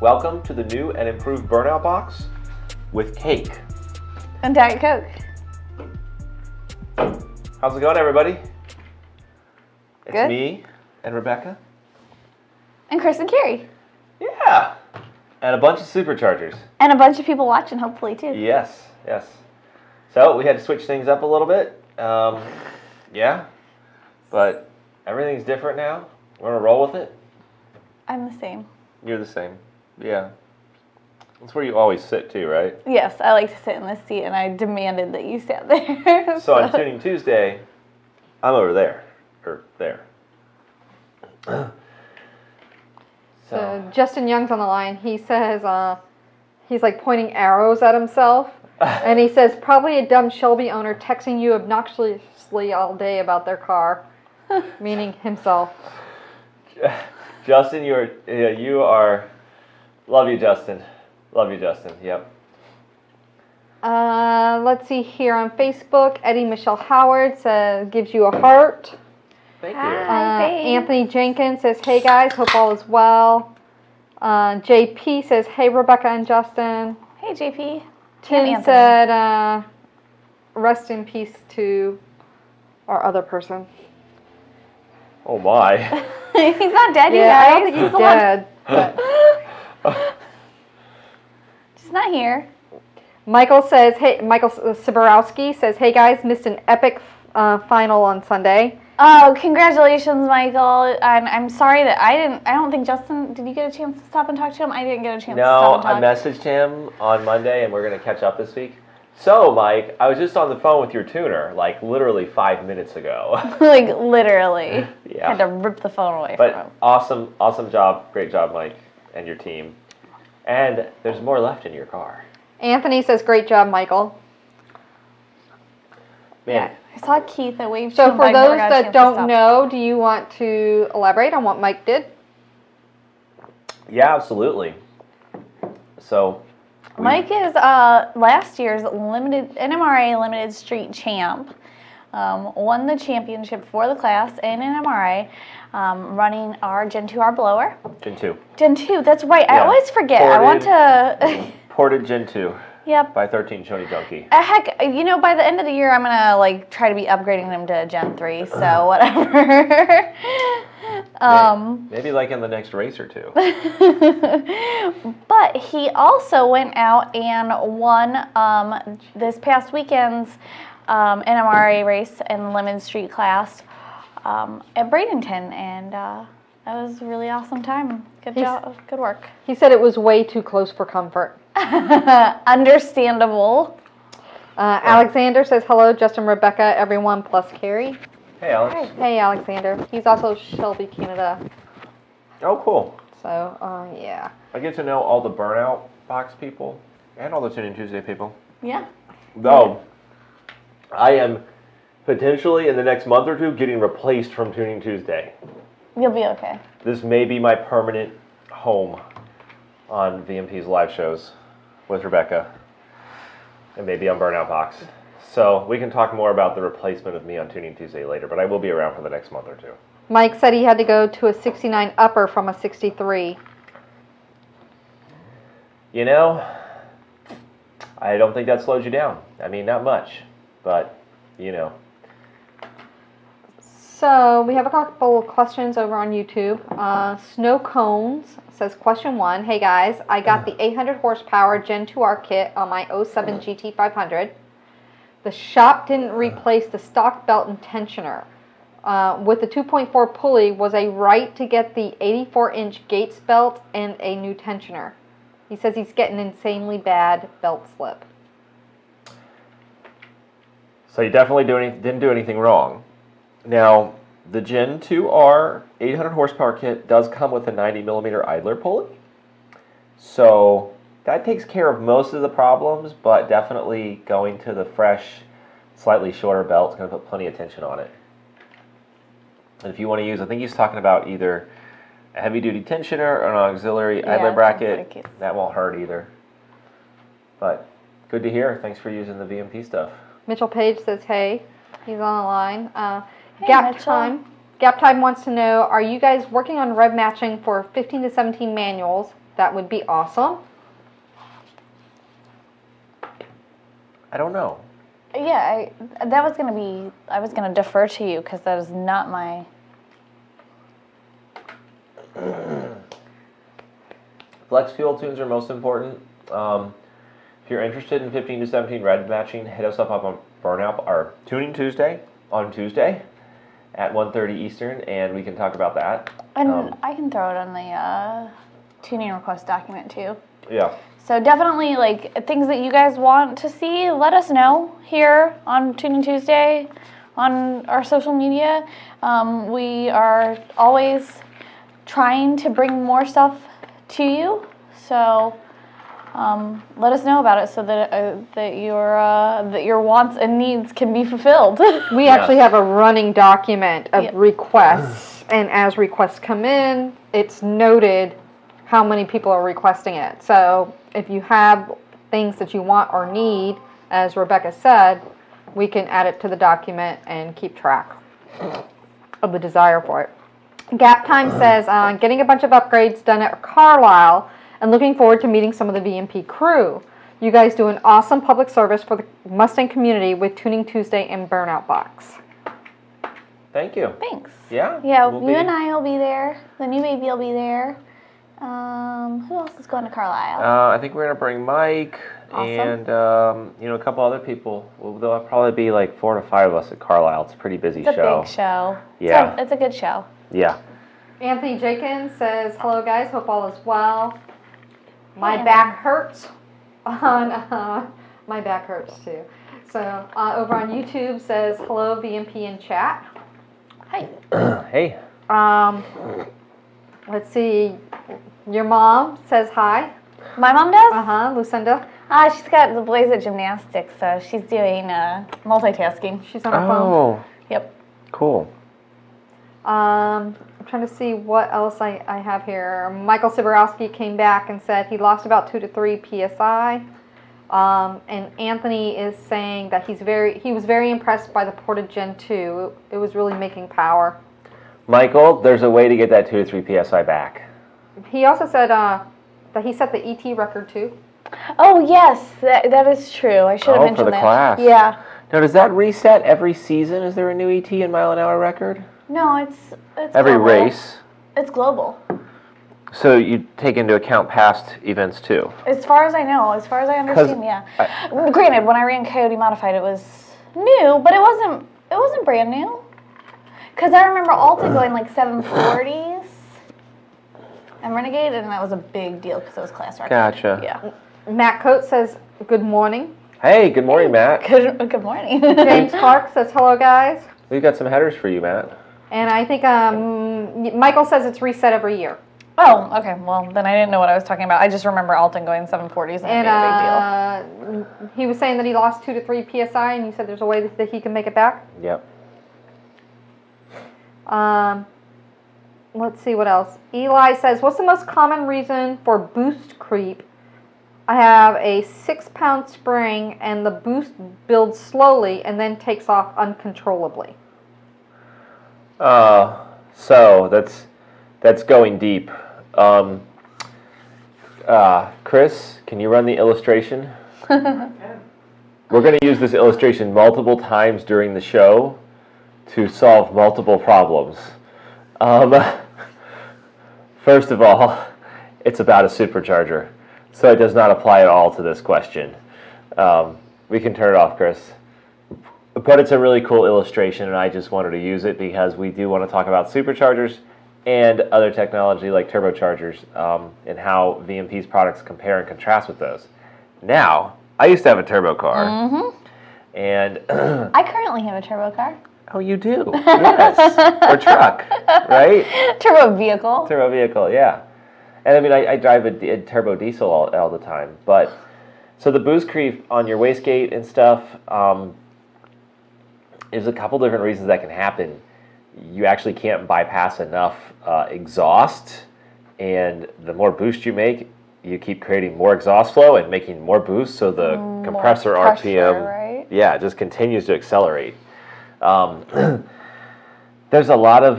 Welcome to the new and improved Burnout Box with cake. And Diet Coke. How's it going, everybody? It's Good. me and Rebecca. And Chris and Carrie. Yeah. And a bunch of Superchargers. And a bunch of people watching, hopefully, too. Yes, yes. So we had to switch things up a little bit. Yeah. But everything's different now. We're going to roll with it. I'm the same. You're the same. Yeah. That's where you always sit, too, right? Yes, I like to sit in this seat, and I demanded that you sat there. So on Tuning Tuesday, I'm over there. Or there. So Justin Young's on the line. He says he's like pointing arrows at himself. And he says, probably a dumb Shelby owner texting you obnoxiously all day about their car. Meaning himself. Justin, you are, love you, Justin. Love you, Justin. Yep. Let's see here on Facebook. Eddie Michelle Howard says, gives you a heart. Thank you. Hi. Anthony Jenkins says, hey guys, hope all is well. JP says, hey Rebecca and Justin. Hey, JP. Tim said, rest in peace to our other person. Oh my. He's not dead, you Yeah, guys. I don't think he's dead. But He's not here. Michael Siborowski says, hey guys, missed an epic final on Sunday. Oh, congratulations, Michael. And I'm sorry that I don't think Justin, did you get a chance to stop and talk to him? I didn't get a chance to stop No, and I talk. messaged him on Monday, and we're going to catch up this week. So, Mike, I was just on the phone with your tuner, like, literally 5 minutes ago. Like, literally. Yeah. Had to rip the phone away from him. But awesome job. Great job, Mike, and your team. And there's more left in your car. Anthony says, great job, Michael. Man, Yeah. I saw Keith that waved to So him, for but I never those got a that chance to don't stop. know, do you want to elaborate on what Mike did? yeah, absolutely. So, Mike is last year's NMRA Limited Street champ. Won the championship for the class in NMRA, running our Gen 2R blower. Gen 2. Gen 2, that's right. I Yeah. always forget. I want to... Ported Gen 2 Yep. by 13 Shoney Junkie. Heck, you know, by the end of the year, I'm going to, like, try to be upgrading them to Gen 3, so whatever. Maybe like in the next race or two. But he also went out and won this past weekend's NMRA race in Lemon Street class at Bradenton, and that was a really awesome time. Good job, good work. He said it was way too close for comfort. Understandable. Alexander says, hello, Justin, Rebecca, everyone, plus Carrie. Hey, Alex. Hey, Alexander. He's also Shelby, Canada. Oh, cool. So, yeah. I get to know all the Burnout Box people and all the Tuning Tuesday people. Yeah. Though, I am potentially in the next month or two getting replaced from Tuning Tuesday. You'll be okay. This may be my permanent home on VMP's live shows with Rebecca and maybe on Burnout Box. So we can talk more about the replacement of me on Tuning Tuesday later, but I will be around for the next month or two. Mike said he had to go to a 69 upper from a 63. You know, I don't think that slows you down. I mean, not much, but, you know. So we have a couple of questions over on YouTube. Snow Cones says, question 1, hey guys, I got the 800 horsepower Gen 2R kit on my 07 GT500. The shop didn't replace the stock belt and tensioner. With the 2.4 pulley, was I right to get the 84-inch Gates belt and a new tensioner? He says he's getting insanely bad belt slip. So you definitely didn't do anything wrong. Now, the Gen 2R 800 horsepower kit does come with a 90 millimeter idler pulley. So that takes care of most of the problems, but definitely going to the fresh, slightly shorter belt is going to put plenty of tension on it. And if you want to use, I think he's talking about either a heavy-duty tensioner or an auxiliary idler bracket. That won't hurt either. But good to hear. Thanks for using the VMP stuff. Mitchell Page says, hey, he's on the line. Hey, Gap Time wants to know, are you guys working on rev matching for 15 to 17 manuals? that would be awesome. I don't know. Yeah, I was gonna defer to you because that is not my. Flex fuel tunes are most important. If you're interested in 15 to 17 red matching, hit us up on Burnout or Tuning Tuesday on Tuesday at 1:30 Eastern, and we can talk about that. And I can throw it on the tuning request document too. Yeah. So definitely, like, things that you guys want to see, let us know here on Tuning Tuesday on our social media. We are always trying to bring more stuff to you, so let us know about it so that your wants and needs can be fulfilled. We actually have a running document of requests, and as requests come in, it's noted how many people are requesting it. So if you have things that you want or need, as Rebecca said, we can add it to the document and keep track of the desire for it. Gap Time says, getting a bunch of upgrades done at Carlisle and looking forward to meeting some of the VMP crew. You guys do an awesome public service for the Mustang community with Tuning Tuesday and Burnout Box. Thank you. Thanks. Yeah. Yeah, you and I will be there. The new baby will be there. Who else is going to Carlisle? I think we're gonna bring Mike and a couple other people. Well, there'll probably be like 4 to 5 of us at Carlisle. It's a pretty busy show. It's a big show. Yeah. It's a good show. Yeah. Anthony Jenkins says, hello guys, hope all is well. My Hi, back hurts. My back hurts too. So over on YouTube says, hello VMP in chat. Hi. Hey. Let's see, your mom says hi. My mom does? Uh-huh, Lucinda. She's got the boys at gymnastics, so she's doing multitasking. She's on her phone. Oh. Yep. Cool. I'm trying to see what else I have here. Michael Siborowski came back and said he lost about 2 to 3 PSI. And Anthony is saying that he was very impressed by the Porta Gen 2. It was really making power. Michael, there's a way to get that 2 to 3 PSI back. He also said that he set the ET record too. Oh, yes, that is true. I should have mentioned for the that. class. Yeah. Now, does that reset every season? Is there a new ET and mile an hour record? No, it's Every global. race? It's global. So you take into account past events too? As far as I know, as far as I understand, yeah. Granted, when I ran Coyote Modified, it was new, but it wasn't brand new. Because I remember Alta going like 740s and Renegade, and that was a big deal because it was class record. Gotcha. Yeah. Matt Coates says, good morning. Hey, good morning, Matt. Good morning. James Clark says, hello, guys. We've got some headers for you, Matt. And I think Michael says it's reset every year. Oh, okay. Well, then I didn't know what I was talking about. I just remember Alton going 740s and it being a big deal. He was saying that he lost 2 to 3 PSI, and you said there's a way that he can make it back? Yep. Let's see what else. Eli says, what's the most common reason for boost creep? I have a 6-pound spring, and the boost builds slowly and then takes off uncontrollably. So that's going deep. Chris, can you run the illustration? We're going to use this illustration multiple times during the show to solve multiple problems. First of all, it's about a supercharger, so it does not apply at all to this question. We can turn it off, Chris. But it's a really cool illustration, and I just wanted to use it because we do want to talk about superchargers and other technology like turbochargers and how VMP's products compare and contrast with those. Now, I used to have a turbo car. Mm-hmm. And I currently have a turbo car. Oh, you do? Yes. Or truck, right? Turbo vehicle. Turbo vehicle, yeah. And I mean, I drive a turbo diesel all the time. But so the boost creep on your wastegate and stuff, there's a couple different reasons that can happen. You actually can't bypass enough exhaust, and the more boost you make, you keep creating more exhaust flow and making more boost, so the compressor pressure, RPM, right? yeah, it just continues to accelerate. There's a lot of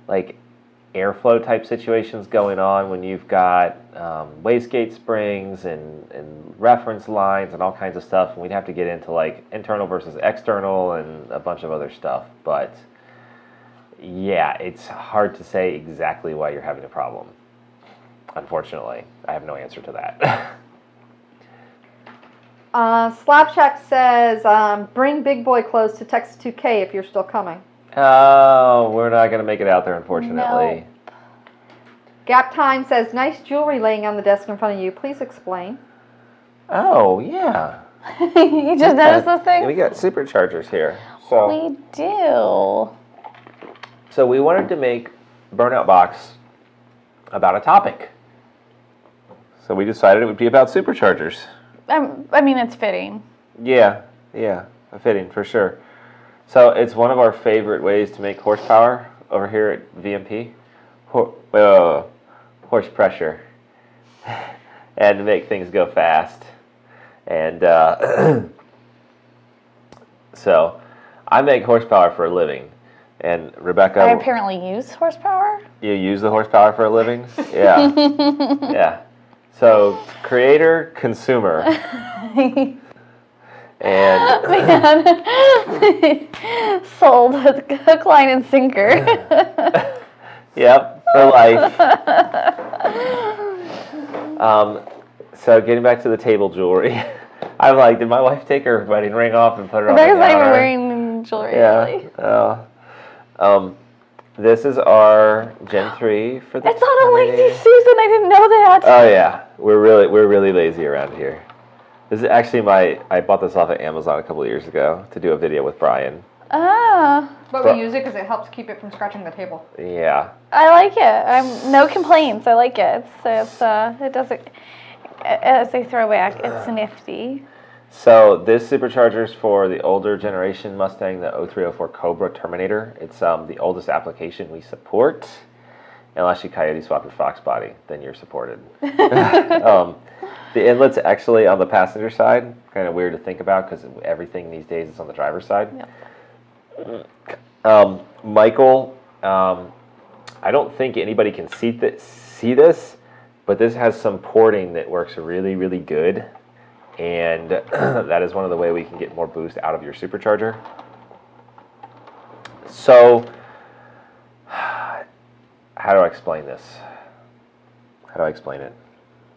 like airflow type situations going on when you've got wastegate springs and reference lines and all kinds of stuff, and we'd have to get into like internal versus external and a bunch of other stuff. But yeah, it's hard to say exactly why you're having a problem. Unfortunately, I have no answer to that. Slapshack says, bring Big Boy clothes to Texas 2K if you're still coming. Oh, we're not going to make it out there, unfortunately. No. Gap Time says, nice jewelry laying on the desk in front of you. Please explain. Oh, yeah. You just noticed those things? We got superchargers here. So, We do. so we wanted to make Burnout Box about a topic. So we decided it would be about superchargers. I mean, it's fitting. Yeah, fitting for sure. So it's one of our favorite ways to make horsepower over here at VMP. Horse pressure. And to make things go fast. And so I make horsepower for a living. And Rebecca... I apparently use horsepower. You use the horsepower for a living? Yeah. Yeah. So, creator, consumer. And Man. Sold hook, line, and sinker. Yep, for life. So getting back to the table jewelry, I'm like, did my wife take her wedding ring off and put it on the counter? Rebecca's not even wearing jewelry, really. Oh. This is our Gen 3 for the It's on a Terminator. Lazy Susan. I didn't know that. Oh yeah, we're really lazy around here. This is actually I bought this off of Amazon a couple of years ago to do a video with Brian. Ah. But we use it because it helps keep it from scratching the table. Yeah. I like it. No complaints. I like it. It doesn't. As a throwback, it's nifty. So this supercharger is for the older generation Mustang, the 0304 Cobra Terminator. It's the oldest application we support. Unless you coyote swap your Fox body, then you're supported. The inlet's actually on the passenger side. Kind of weird to think about because everything these days is on the driver's side. Yep. Michael, I don't think anybody can see this, but this has some porting that works really good. And that is one of the ways we can get more boost out of your supercharger. So, how do I explain this? How do I explain it?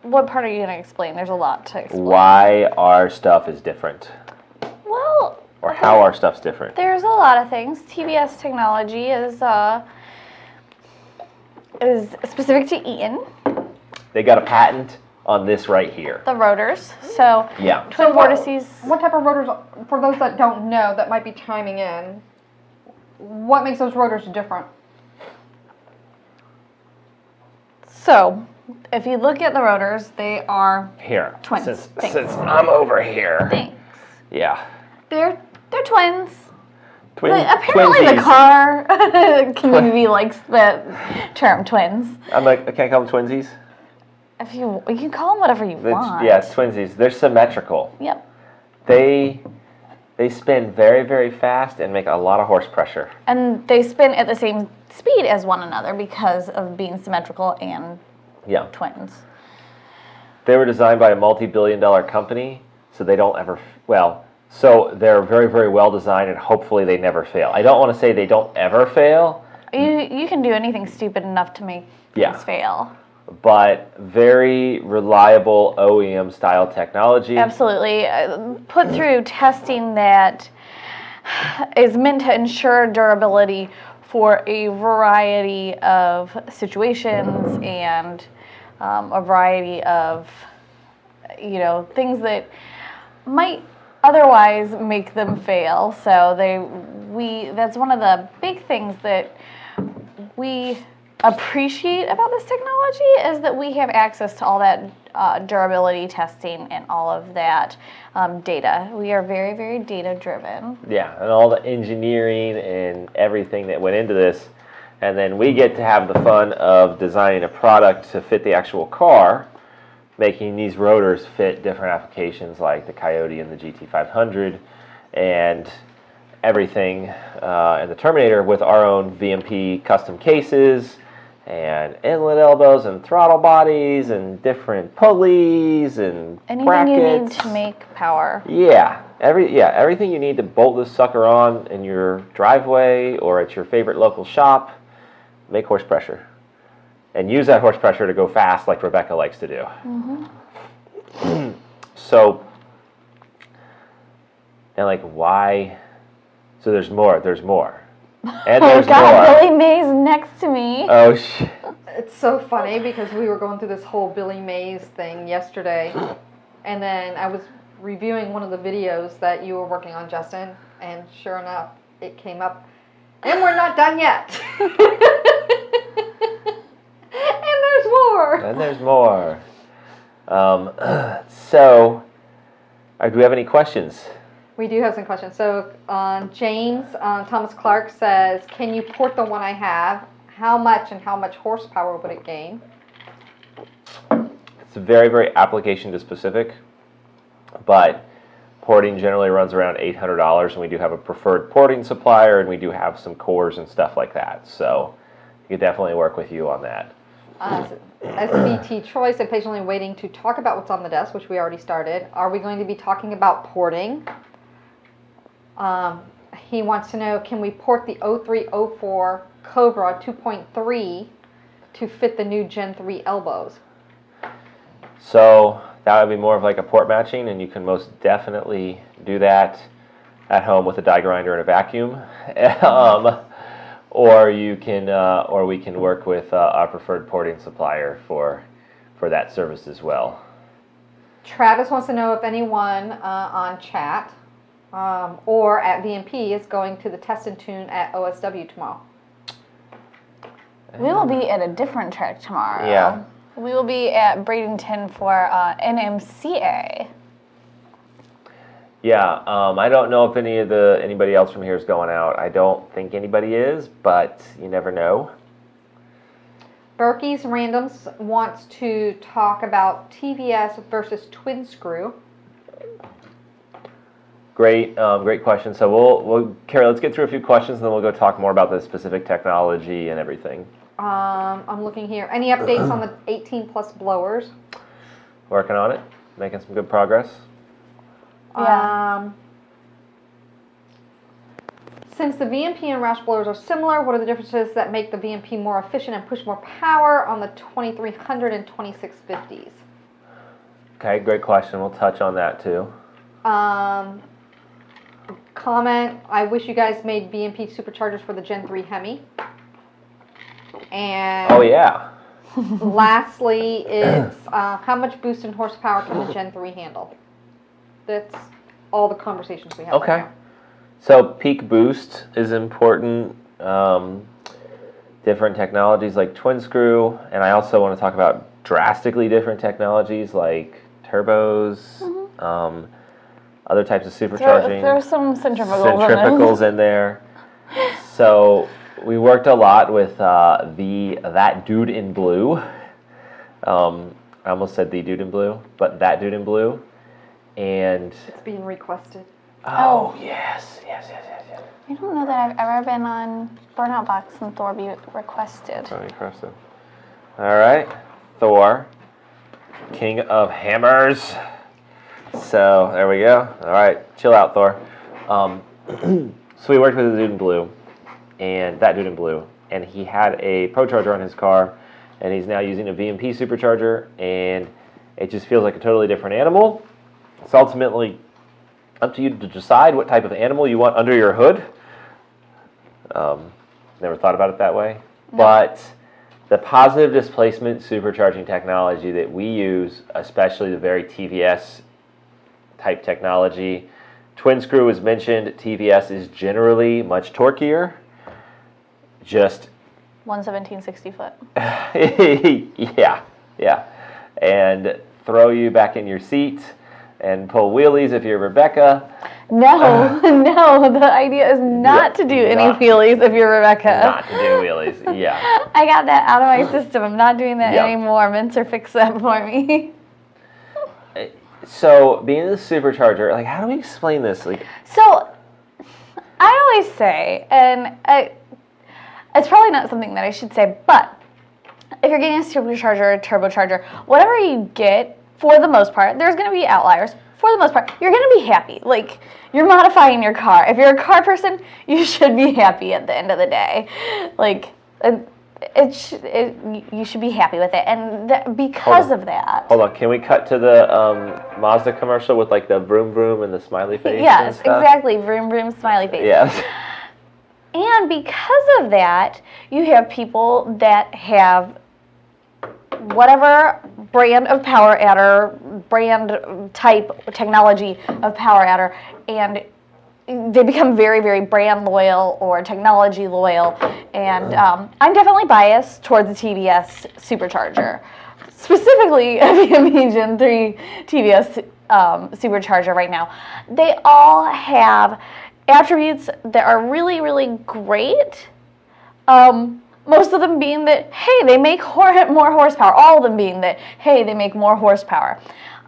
What part are you going to explain? There's a lot to explain. Why our stuff is different. Well, Or how our stuff's different. there's a lot of things. TVS technology is specific to Eaton. They got a patent on this right here. The rotors. So Yeah. twin vortices. What type of rotors, for those that don't know, that might be chiming in, what makes those rotors different? So if you look at the rotors, they are Here. Twins. Since I'm over here. thanks. Yeah. They're twins. Twin, Apparently twinsies. the car community likes the term twins. I'm like, I can't call them twinsies. If you can call them whatever you want. Yeah, it's twinsies. They're symmetrical. Yep. They spin very fast and make a lot of horse pressure. And they spin at the same speed as one another because of being symmetrical and Yeah. twins. They were designed by a multi-billion-dollar company, so they don't ever, so they're very well designed, and hopefully they never fail. I don't want to say they don't ever fail. You can do anything stupid enough to make things fail. But very reliable OEM-style technology. Absolutely. Put through testing that is meant to ensure durability for a variety of situations and a variety of, things that might otherwise make them fail. So that's one of the big things that we appreciate about this technology is that we have access to all that durability testing and all of that data. We are very data driven. Yeah, and all the engineering and everything that went into this. And then we get to have the fun of designing a product to fit the actual car, making these rotors fit different applications like the Coyote and the GT500 and everything in the Terminator with our own VMP custom cases and inlet elbows and throttle bodies and different pulleys and Anything brackets. you need to make power. Yeah, everything you need to bolt this sucker on in your driveway or at your favorite local shop. Make horse pressure, and use that horse pressure to go fast, like Rebecca likes to do. So, and like why? So there's more. There's more. And there's more. Billy Mays next to me. Oh shit. It's so funny because we were going through this whole Billy Mays thing yesterday, and then I was reviewing one of the videos that you were working on, Justin, and sure enough, it came up, and we're not done yet. And there's more. And there's more. So, do we have any questions? We do have some questions. So James Thomas Clark says, can you port the one I have? How much and how much horsepower would it gain? It's very, very application specific, but porting generally runs around $800, and we do have a preferred porting supplier, and we do have some cores and stuff like that. So we could definitely work with you on that. SVT Troy said, patiently waiting to talk about what's on the desk, which we already started. Are we going to be talking about porting? He wants to know, can we port the 0304 Cobra 2.3 to fit the new Gen 3 elbows? So that would be more of like a port matching, and you can most definitely do that at home with a die grinder and a vacuum. Or you can, or we can work with our preferred porting supplier for that service as well. Travis wants to know if anyone on chat or at VMP is going to the Test and Tune at OSW tomorrow. We will be at a different track tomorrow. Yeah. We will be at Bradenton for NMCA. Yeah, I don't know if anybody else from here is going out. I don't think anybody is, but you never know. Berkey's Randoms wants to talk about TVS versus twin screw. Great question. So Carrie, let's get through a few questions, and then we'll go talk more about the specific technology and everything. I'm looking here. Any updates on the 18 plus blowers? Working on it, making some good progress. Yeah. Since the VMP and Roush blowers are similar, what are the differences that make the VMP more efficient and push more power on the 2300 and 2650s? Okay, great question. We'll touch on that too. Comment, I wish you guys made VMP superchargers for the Gen 3 Hemi. And oh yeah. Lastly, it's how much boost in horsepower can the Gen 3 handle? That's all the conversations we have. Okay. Right now. So peak boost is important. Different technologies like twin screw, and I also want to talk about drastically different technologies like turbos, other types of supercharging. There's some centrifugals in there. So we worked a lot with that dude in blue. I almost said the dude in blue, but that dude in blue. And it's being requested. Oh, yes. I don't know that I've ever been on Burnout Box and Thor be requested. All right, Thor, king of hammers. So there we go. All right, chill out, Thor. So we worked with the dude in blue, and that dude in blue, and he had a Pro Charger on his car, and he's now using a VMP supercharger, and it just feels like a totally different animal. It's ultimately up to you to decide what type of animal you want under your hood. Never thought about it that way. No. But the positive displacement supercharging technology that we use, especially the very TVS type technology, twin screw was mentioned. TVS is generally much torqueier. Just 117/60 foot. yeah. And throw you back in your seat and pull wheelies if you're Rebecca. No, the idea is not to do any wheelies if you're Rebecca. Not to do wheelies, yeah. I got that out of my system. I'm not doing that anymore. Mincer fixed that for me. So, being the supercharger, like, how do we explain this? So, I always say, and it's probably not something that I should say, but if you're getting a supercharger, a turbocharger, whatever you get, for the most part, there's going to be outliers. For the most part, you're going to be happy. Like, you're modifying your car. If you're a car person, you should be happy at the end of the day. Like, you should be happy with it. And because of that. Hold on. Can we cut to the Mazda commercial with, like, the vroom vroom and the smiley face? Yes, exactly. Vroom vroom, smiley face. Yes. And because of that, you have people that have whatever brand of power adder, brand type technology of power adder, and they become very, very brand loyal or technology loyal. And I'm definitely biased towards the TVS Supercharger, specifically a VME Gen 3 TVS Supercharger right now. They all have attributes that are really, really great. Most of them being that, hey, they make more horsepower. All of them being that, hey, they make more horsepower.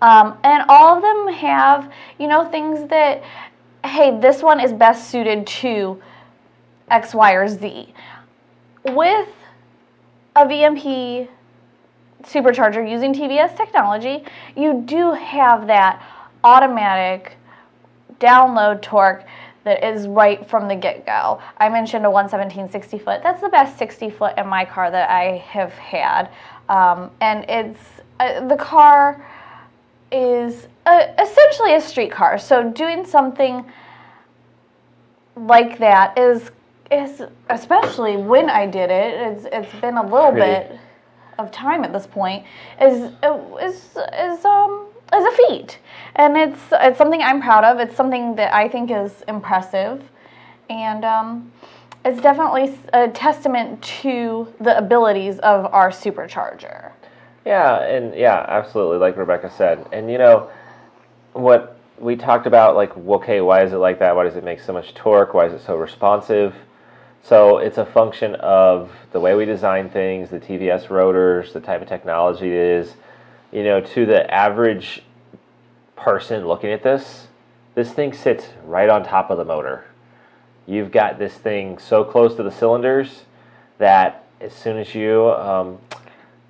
And all of them have, things that, hey, this one is best suited to X, Y, or Z. With a VMP supercharger using TVS technology, you do have that automatic download torque that is right from the get-go. I mentioned a 117 60-foot. That's the best 60-foot in my car that I have had. And it's the car is essentially a street car. So doing something like that is especially when I did it, it's been a little bit of time at this point, is a feat, and it's something I'm proud of. It's something that I think is impressive, and it's definitely a testament to the abilities of our supercharger. Yeah, absolutely, like Rebecca said. And what we talked about, like, okay, why is it like that? Why does it make so much torque? Why is it so responsive? So it's a function of the way we design things, the TVS rotors, the type of technology it is. To the average person looking at this thing sits right on top of the motor. You've got this thing so close to the cylinders that as soon as you,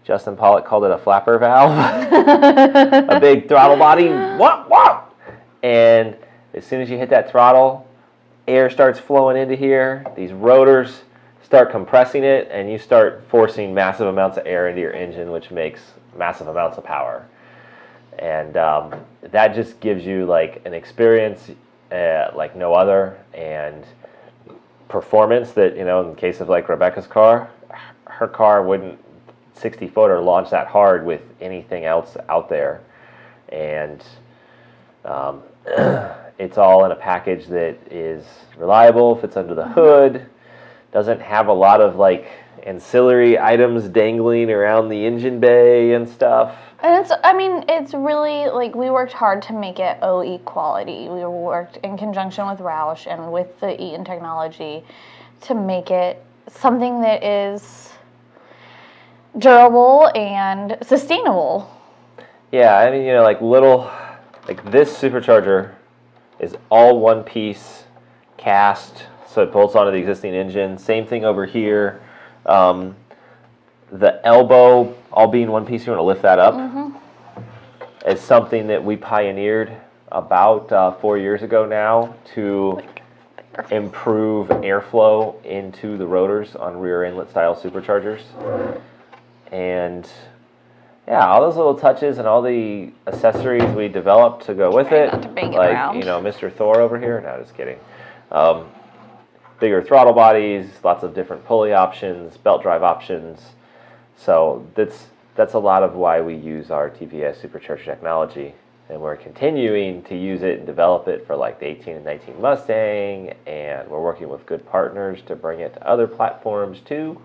Justin Pollock called it a flapper valve, a big throttle body, whop, and as soon as you hit that throttle, air starts flowing into here, these rotors start compressing it, and you start forcing massive amounts of air into your engine, which makes massive amounts of power. And that just gives you, like, an experience like no other, and performance that, in the case of, like, Rebecca's car, her car wouldn't 60-footer launch that hard with anything else out there. And it's all in a package that is reliable, fits under the hood, doesn't have a lot of, like, ancillary items dangling around the engine bay and stuff. And it's really, like, we worked hard to make it OE quality. We worked in conjunction with Roush and with the Eaton technology to make it something that is durable and sustainable. Yeah, like this supercharger is all one piece cast, so it bolts onto the existing engine. Same thing over here. The elbow all being one piece, you want to lift that up. Mm-hmm. It's something that we pioneered about 4 years ago now to improve airflow into the rotors on rear inlet style superchargers. And yeah, all those little touches and all the accessories we developed to go with it. Not to bang it like, around. Mr. Thor over here. No, just kidding. Bigger throttle bodies, lots of different pulley options, belt drive options. So that's a lot of why we use our TVS supercharger technology, and we're continuing to use it and develop it for, like, the 18 and 19 Mustang, and we're working with good partners to bring it to other platforms too.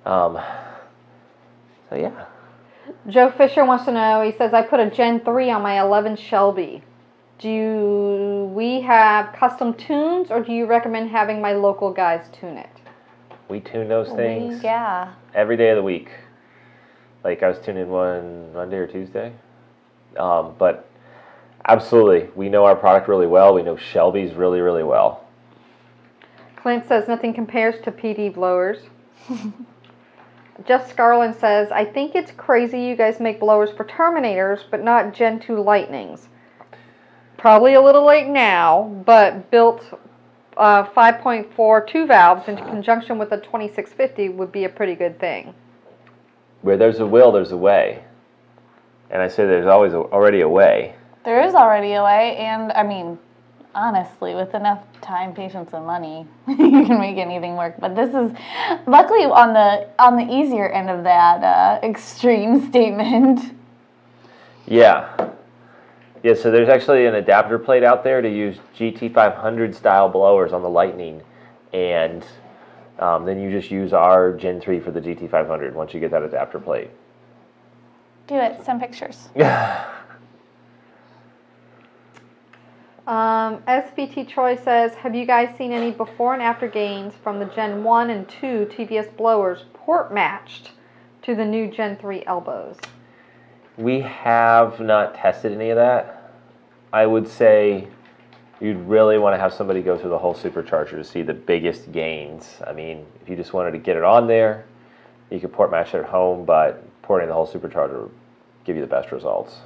So yeah. Joe Fisher wants to know, he says, I put a Gen 3 on my 11 Shelby. Do we have custom tunes, or do you recommend having my local guys tune it? We tune those things every day of the week. Like, I was tuning one Monday or Tuesday. But absolutely, we know our product really well. We know Shelby's really, really well. Clint says nothing compares to PD blowers. Jeff Scarlin says, I think it's crazy you guys make blowers for Terminators, but not Gen 2 Lightnings. Probably a little late now, but built 5.4 2 valves in conjunction with a 2650 would be a pretty good thing. Where there's a will, there's a way. And I say there's always already a way. There is already a way, and I mean, honestly, with enough time, patience, and money, you can make anything work. But this is, luckily, on the easier end of that extreme statement. Yeah. Yeah, so there's actually an adapter plate out there to use GT500 style blowers on the Lightning, and then you just use our Gen 3 for the GT500 once you get that adapter plate. Do it. Send pictures. SVT Troy says, have you guys seen any before and after gains from the Gen 1 and 2 TVS blowers port matched to the new Gen 3 elbows? We have not tested any of that. I would say you'd really want to have somebody go through the whole Supercharger to see the biggest gains. I mean, if you just wanted to get it on there, you could port match it at home, but porting the whole Supercharger would give you the best results.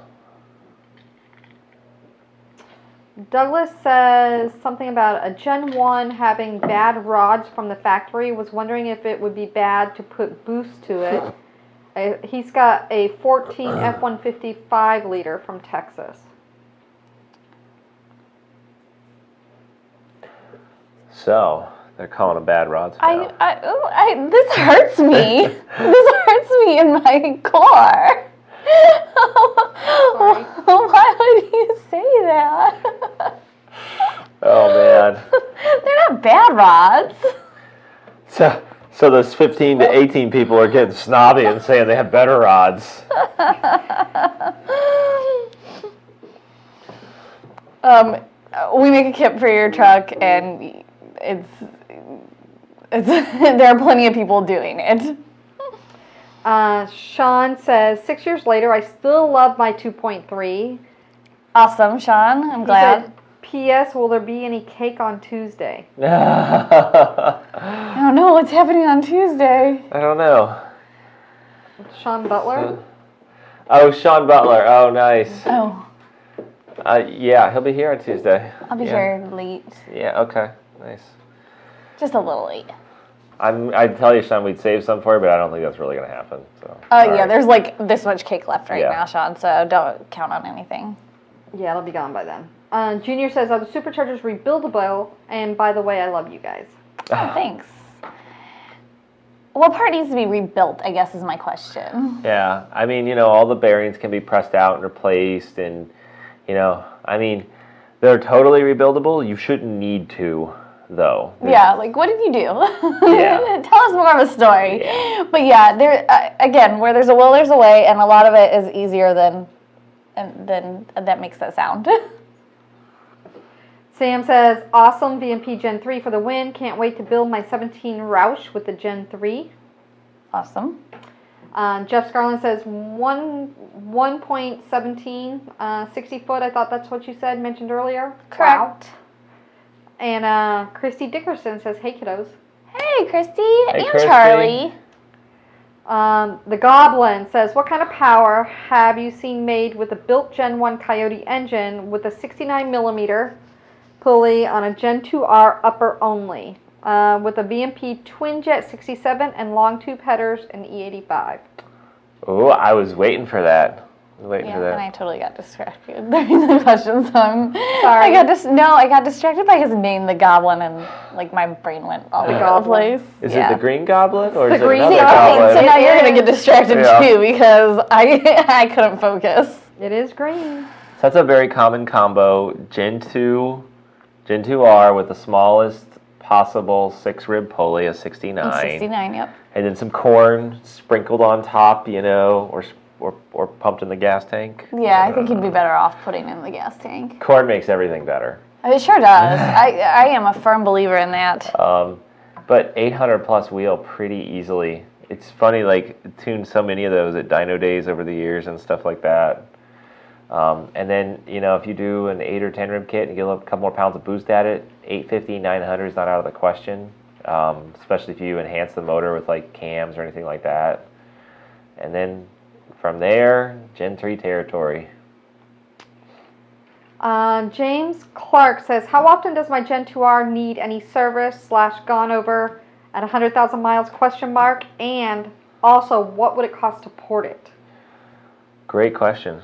Douglas says something about a Gen 1 having bad rods from the factory. Was wondering if it would be bad to put boost to it. He's got a 14 F-150 5-liter from Texas. So, they're calling them bad rods now. This hurts me. This hurts me in my core. Why would you say that? Oh, man. They're not bad rods. So those 15 to 18 people are getting snobby and saying they have better rods. We make a kit for your truck, and it's there are plenty of people doing it. Sean says, 6 years later, I still love my 2.3. Awesome, Sean. I'm glad. Said, P.S. Will there be any cake on Tuesday? I don't know what's happening on Tuesday. I don't know. Sean Butler? Oh, Sean Butler. Oh, nice. Oh. Yeah, he'll be here on Tuesday. I'll be here late. Yeah, okay. Nice. Just a little late. I'd tell you, Sean, we'd save some for you, but I don't think that's really going to happen. So. Yeah, there's like this much cake left right now, Sean, so don't count on anything. Yeah, it'll be gone by then. Junior says, are the Superchargers rebuildable? And by the way, I love you guys. Oh, thanks. What part needs to be rebuilt, I guess, is my question. Yeah, I mean, all the bearings can be pressed out and replaced, and, I mean, they're totally rebuildable. You shouldn't need to, though. Yeah, like, what did you do? Yeah. Tell us more of a story. Yeah. But yeah, there again, where there's a will, there's a way, and a lot of it is easier than that makes that sound. Sam says, awesome VMP Gen 3 for the win. Can't wait to build my 17 Roush with the Gen 3. Awesome. Jeff Scarlin says 1.17, 60 foot. I thought that's what you said, mentioned earlier. Correct. Wow. And Christy Dickerson says, hey, kiddos. Hey, Christy and Christy. Charlie. The Goblin says, what kind of power have you seen made with a built Gen 1 Coyote engine with a 69 millimeter pulley on a Gen 2R upper only, with a VMP twin jet 67 and long tube headers and E85? Oh, I was waiting for that. And I totally got distracted during the question, so I'm sorry. I got distracted by his name, the Goblin, and like my brain went all over the place. Is it the Green Goblin or is it Green another Goblin. goblin? So now you're gonna get distracted too because I couldn't focus. It is green. So that's a very common combo: Gen 2R with the smallest possible 6-rib pulley, a 69. 69, yep. And then some corn sprinkled on top, or pumped in the gas tank. Yeah, I think you'd be better off putting in the gas tank. Corn makes everything better. It sure does. I am a firm believer in that. But 800 plus wheel pretty easily. It's funny, like, tuned so many of those at dyno days over the years and stuff like that. And then, if you do an 8 or 10 rib kit and get a couple more pounds of boost at it, 850, 900 is not out of the question. especially if you enhance the motor with like cams or anything like that. And then from there, Gen 3 territory. James Clark says, how often does my Gen 2R need any service / gone over at 100,000 miles ? And also, what would it cost to port it? Great question.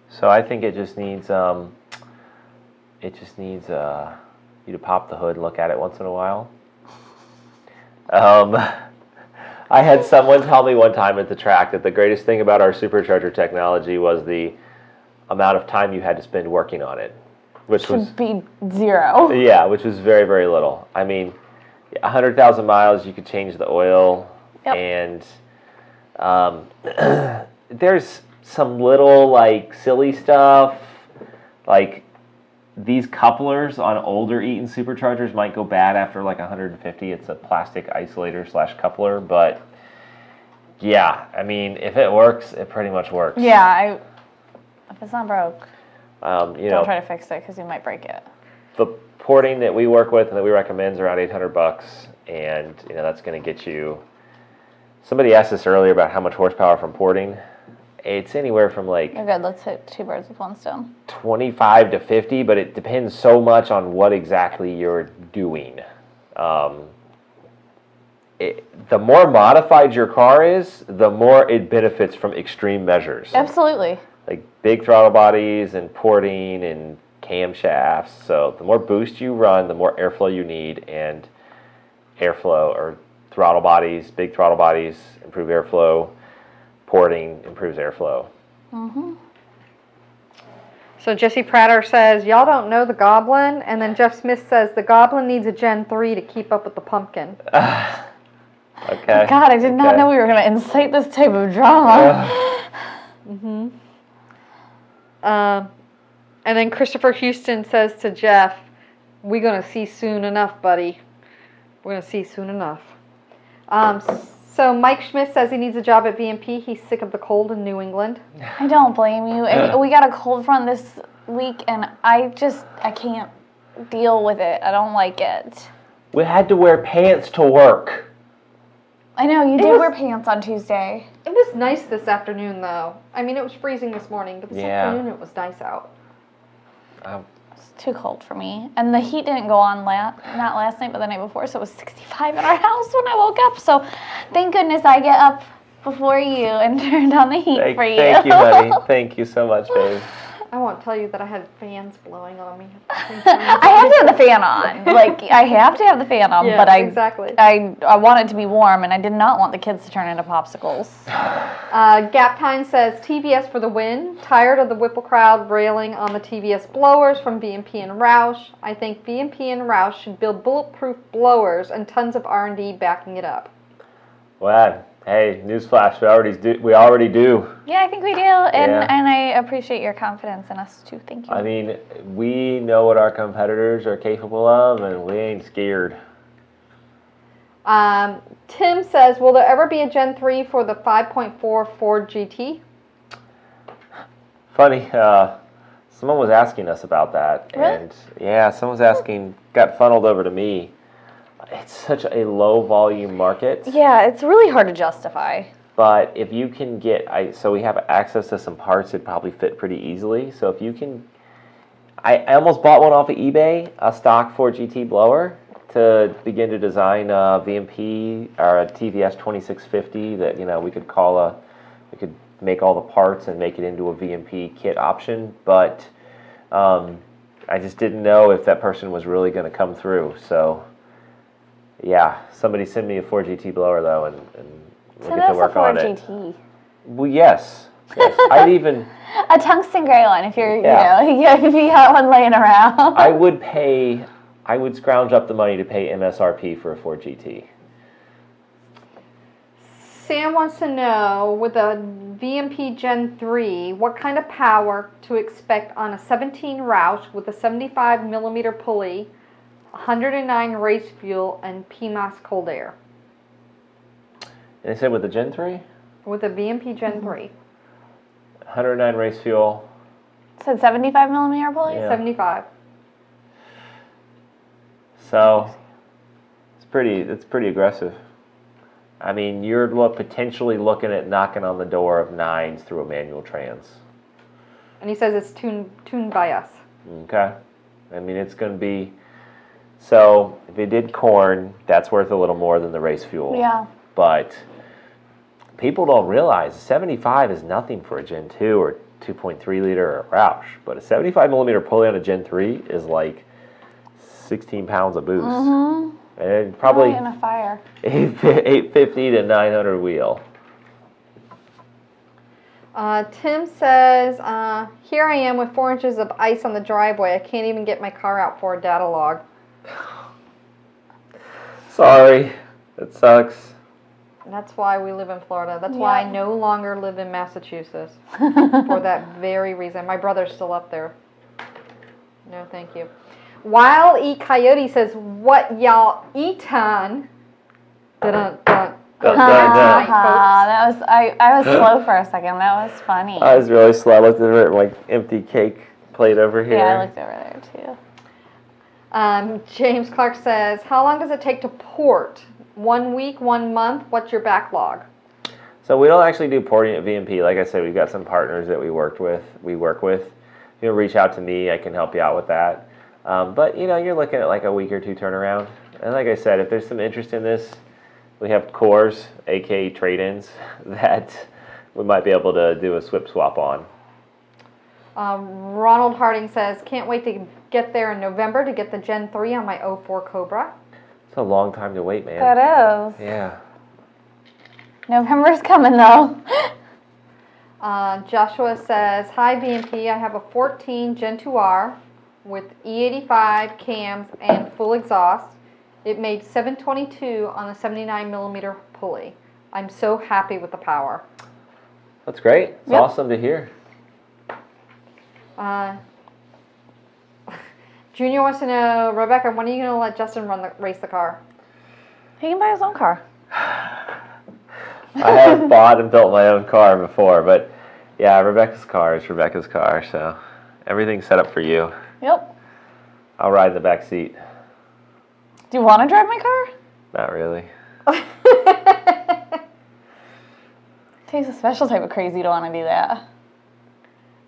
So I think it just needs you to pop the hood and look at it once in a while. I had someone tell me one time at the track that the greatest thing about our Supercharger technology was the amount of time you had to spend working on it, which was be 0. Yeah, which was very, very little. I mean, 100,000 miles, you could change the oil, and there's some little like silly stuff, like these couplers on older Eaton Superchargers might go bad after like 150. It's a plastic isolator / coupler, but yeah, I mean, if it works, it pretty much works. Yeah, if it's not broke, don't try to fix it because you might break it. The porting that we work with and that we recommend is around $800, and that's going to get you. Somebody asked us earlier about how much horsepower from porting. It's anywhere from like You're good. Let's hit 2 birds with 1 stone. 25 to 50, but it depends so much on what exactly you're doing. The more modified your car is, the more it benefits from extreme measures. Absolutely. Like big throttle bodies and porting and camshafts. So the more boost you run, the more airflow you need, and airflow or throttle bodies, big throttle bodies improve airflow. Porting improves airflow. Mm-hmm. So Jesse Prater says, y'all don't know the Goblin. And then Jeff Smith says, the Goblin needs a Gen 3 to keep up with the Pumpkin. Okay. God, I did not know we were going to incite this type of drama. Mm-hmm. And then Christopher Houston says to Jeff, we're going to see soon enough, buddy. We're going to see soon enough. So Mike Schmidt says he needs a job at VMP. He's sick of the cold in New England. I don't blame you. We got a cold front this week, and I can't deal with it. I don't like it. We had to wear pants to work. I know, you did wear pants on Tuesday. It was nice this afternoon, though. I mean, it was freezing this morning, but this afternoon it was nice out. It's too cold for me. And the heat didn't go on not last night, but the night before, so it was 65 in our house when I woke up. So thank goodness I get up before you and turned on the heat for you. Thank you, honey. Thank you so much, babe. I won't tell you that I had fans blowing on me. I have to have the fan on. Like, I have to have the fan on, yeah, but exactly. I want it to be warm, and I did not want the kids to turn into popsicles. Gaptine says, TVS for the win. Tired of the Whipple crowd railing on the TVS blowers from VMP and Roush. I think VMP and Roush should build bulletproof blowers and tons of R&D backing it up. Well, hey, newsflash, we already do. Yeah, I think we do, and I appreciate your confidence in us too. Thank you. I mean, we know what our competitors are capable of, and we ain't scared. Tim says, will there ever be a Gen 3 for the 5.4 Ford GT? Funny, someone was asking us about that. Really? And yeah, someone was asking, got funneled over to me. It's such a low volume market. Yeah, it's really hard to justify. But if you can get, so we have access to some parts that probably fit pretty easily. So if you can, I almost bought one off of eBay, a stock Ford GT blower, to begin to design a VMP or a TVS 2650 that we could we could make all the parts and make it into a VMP kit option. But I just didn't know if that person was really going to come through. So yeah, somebody send me a Ford GT blower though, and we'll get to work on it. GT. Well, yes. I'd even a tungsten gray one if you're Yeah. if you got one laying around. I would scrounge up the money to pay MSRP for a Ford GT. Sam wants to know, with a VMP Gen 3, what kind of power to expect on a 17 Roush with a 75 millimeter pulley, 109 race fuel, and PMAS cold air. And they said with the Gen 3? With a VMP Gen 3. 109 race fuel. Said 75 millimeter pulley? Yeah. 75. So, it's It's pretty aggressive. I mean, you're potentially looking at knocking on the door of 9s through a manual trans. And he says it's tuned by us. Okay. I mean, it's going to be... So, if it did corn, that's worth a little more than the race fuel. Yeah. But people don't realize 75 is nothing for a Gen 2 or 2.3 liter or a Roush. But a 75 millimeter pulley on a Gen 3 is like 16 pounds of boost. Mm-hmm. And probably in a fire. 850 to 900 wheel. Tim says, here I am with 4 inches of ice on the driveway. I can't even get my car out for a data log. Sorry, it sucks. That's why we live in Florida. That's why I no longer live in Massachusetts. For that very reason. My brother's still up there. No, thank you. Wild E Coyote says, what y'all eatin'? That was I was slow for a second. That was funny. I was really slow. I looked at her like empty cake plate over here. Yeah, I looked over there too. James Clark says, how long does it take to port? 1 week, 1 month? What's your backlog? So we don't actually do porting at VMP. Like I said, we've got some partners that we work with. You know, reach out to me. I can help you out with that. But you know, you're looking at like a week or 2 turnaround. And like I said, if there's some interest in this, we have cores, aka trade-ins, that we might be able to do a SWIP swap on. Ronald Harding says, can't wait to get there in November to get the Gen 3 on my 04 Cobra. It's a long time to wait, man. That is. Yeah. November's coming though. Joshua says, hi VMP, I have a 14 Gen 2R with E85 cams and full exhaust. It made 722 on the 79 millimeter pulley. I'm so happy with the power. That's great. It's awesome to hear. Junior wants to know, Rebecca, when are you going to let Justin race the car? He can buy his own car. I have bought and built my own car before, but yeah, Rebecca's car is Rebecca's car, so everything's set up for you. Yep. I'll ride in the back seat. Do you want to drive my car? Not really. Takes a special type of crazy to want to do that.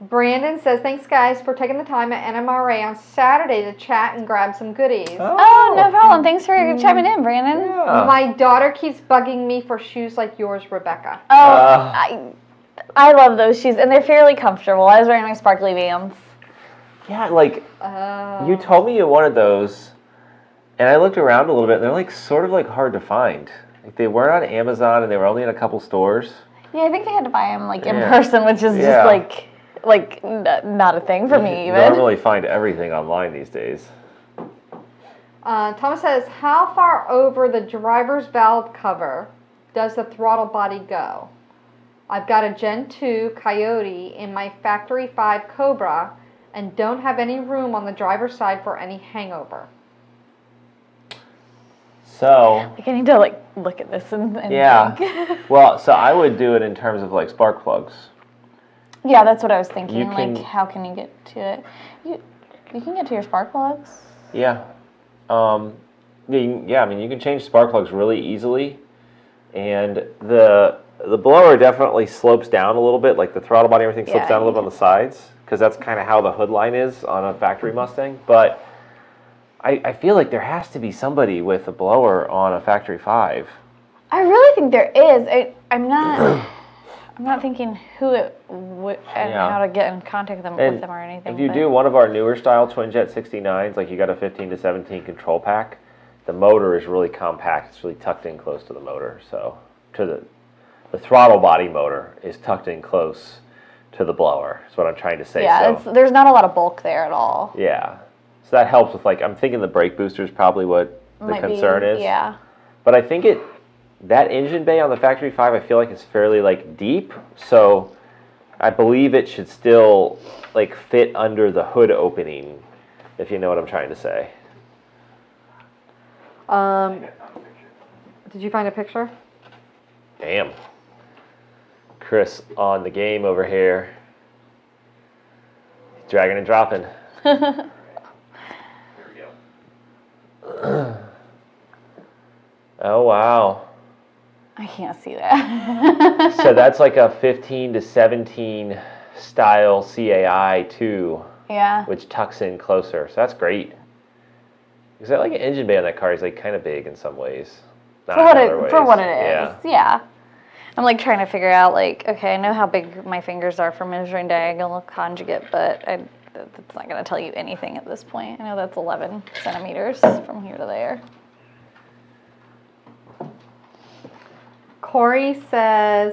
Brandon says, thanks guys for taking the time at NMRA on Saturday to chat and grab some goodies. Oh, no problem. Thanks for chiming in, Brandon. Yeah. My daughter keeps bugging me for shoes like yours, Rebecca. Oh, I love those shoes, and they're fairly comfortable. I was wearing my sparkly Vans. Yeah, like, you told me you wanted those, and I looked around a little bit, and they're like sort of like hard to find. Like, they weren't on Amazon, and they were only in a couple stores. Yeah, I think I had to buy them like in person, which is just like not a thing for me You even. normally find everything online these days. Thomas says, how far over the driver's valve cover does the throttle body go? I've got a Gen 2 Coyote in my Factory 5 Cobra and don't have any room on the driver's side for any hangover. So, Like I need to like look at this and think. Well, so I would do it in terms of like spark plugs. Yeah, that's what I was thinking. You can- Like, how can you get to it? You can get to your spark plugs. Yeah. I mean, you can change spark plugs really easily, and the blower definitely slopes down a little bit, like the throttle body, everything slopes down a little bit on the sides, because that's kind of how the hood line is on a factory Mustang. But I feel like there has to be somebody with a blower on a Factory 5. I really think there is. I'm not thinking who it would and how to get in contact with them or anything. If you do one of our newer style twin jet 69s, like you got a 15 to 17 control pack, the motor is really compact. It's really tucked in close to the motor. So to the throttle body motor is tucked in close to the blower. That's what I'm trying to say. Yeah, there's not a lot of bulk there at all. Yeah. So that helps with, like, I'm thinking the brake booster is probably what the concern is. Yeah. But I think that engine bay on the Factory 5, I feel like is fairly, like, deep. So I believe it should still, like, fit under the hood opening, if you know what I'm trying to say. Did you find a picture? Damn. Chris on the game over here. Dragging and dropping. wow. I can't see that. So that's like a 15 to 17 style CAI too, Yeah. which tucks in closer. So that's great. Because I like an engine bay on that car. Is like kind of big in some ways. Not For what in other ways. for what it is. Yeah. I'm like trying to figure out like, okay, I know how big my fingers are for measuring diagonal conjugate, but that's not going to tell you anything at this point. I know that's 11 centimeters from here to there. Corey says